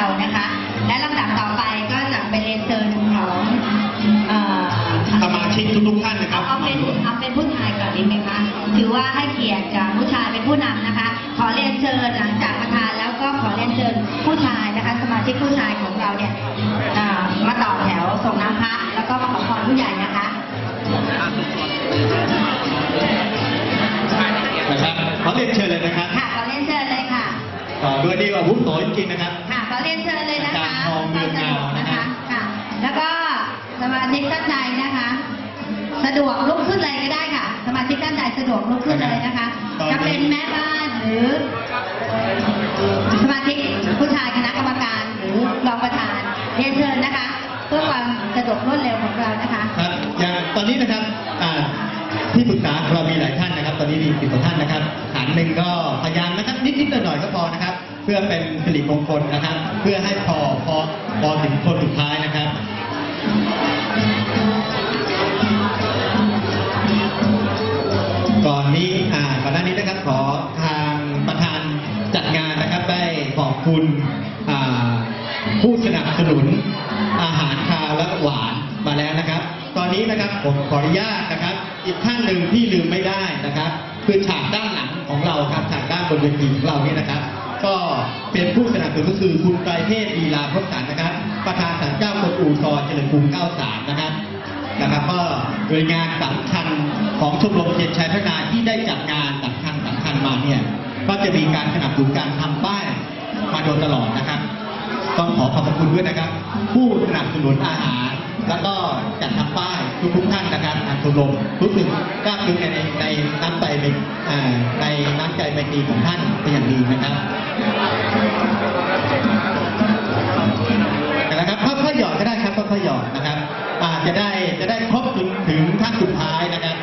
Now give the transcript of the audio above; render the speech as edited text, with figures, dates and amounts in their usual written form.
เรานะคะและลำดับต่อไปก็จะเป็นเรียนเชิญของสมาชิกทุกท่านนะครับเอาเป็นผู้ชายก่อนดีไหมคะถือว่าให้เกียรติกับผู้ชายเป็นผู้นำนะคะขอเรียนเชิญหลังจากประธานแล้วก็ขอเรียนเชิญผู้ชายนะคะสมาชิกผู้ชายของเราเนี่ยมาต่อแถวส่งน้ำพระแล้วก็มาขอพรผู้ใหญ่นะคะขอเรียนเชิญเลยนะครับค่ะขอเรียนเชิญเลยค่ะด้วยดีกว่าวุฒิโสจริงๆนะครับค่ะขอเรียนเชิญเลยนะคะการทองเมืองเงานะคะค่ะแล้วก็สมาชิกท่านใดนะคะสะดวกลุกขึ้นเลยก็ได้ค่ะสมาชิกท่านใดสะดวกลุกขึ้นเลยนะคะจะเป็นแม่บ้านหรือสมาชิกผู้ชายคณะกรรมการหรือรองประธานเรียนเชิญนะคะเพื่อความสะดวกรวดเร็วของเรานะคะครับอย่างตอนนี้นะครับที่ปรึกษาเรามีหลายท่านนะครับตอนนี้มี10 กว่าท่านนะครับฐานหนึ่งก็พยายามนะครับนิดๆหน่อยๆก็พอนะครับเพื่อเป็นสิริมงคลนะครับเพื่อให้พอถึงคนสุดท้ายนะครับก่อนหน้านี้นะครับขอทางประธานจัดงานนะครับได้ขอบคุณผู้สนับสนุนอาหารคาวและหวานมาแล้วนะครับตอนนี้นะครับผมขออนุญาตนะครับอีกท่านหนึ่งที่ลืมไม่ได้นะครับคือฉากด้านหลังของเราครับฉากด้านบนเวทีของเราเนี่ยนะครับก็เป็นผู้สนับสนุนก็คือคุณไตรเทพลีลาพจน์สันนะครับประธานศาลเจ้ากวนอูซอเจริญกรุง93นะครับก็โดยงานสำคัญของชมรมเทียนชัยพัฒนาที่ได้จัดงานสำคัญมาเนี่ยก็จะมีการสนับสนุนการทำป้ายมาโดยตลอดนะครับต้องขอขอบคุณด้วยนะครับผู้สนับสนุนอาหารแล้วก็จัดทำป้ายทุกท่านนะครับทางชมรมรู้สึกซาบซึ้งในน้ำใจในน้ำใจไมตรีของท่านเป็นอย่างดีนะครับนะครับค่อยๆหยอดก็ได้ครับค่อยๆหยอดนะครับจะได้ครบถึงท่านสุดท้ายนะครับ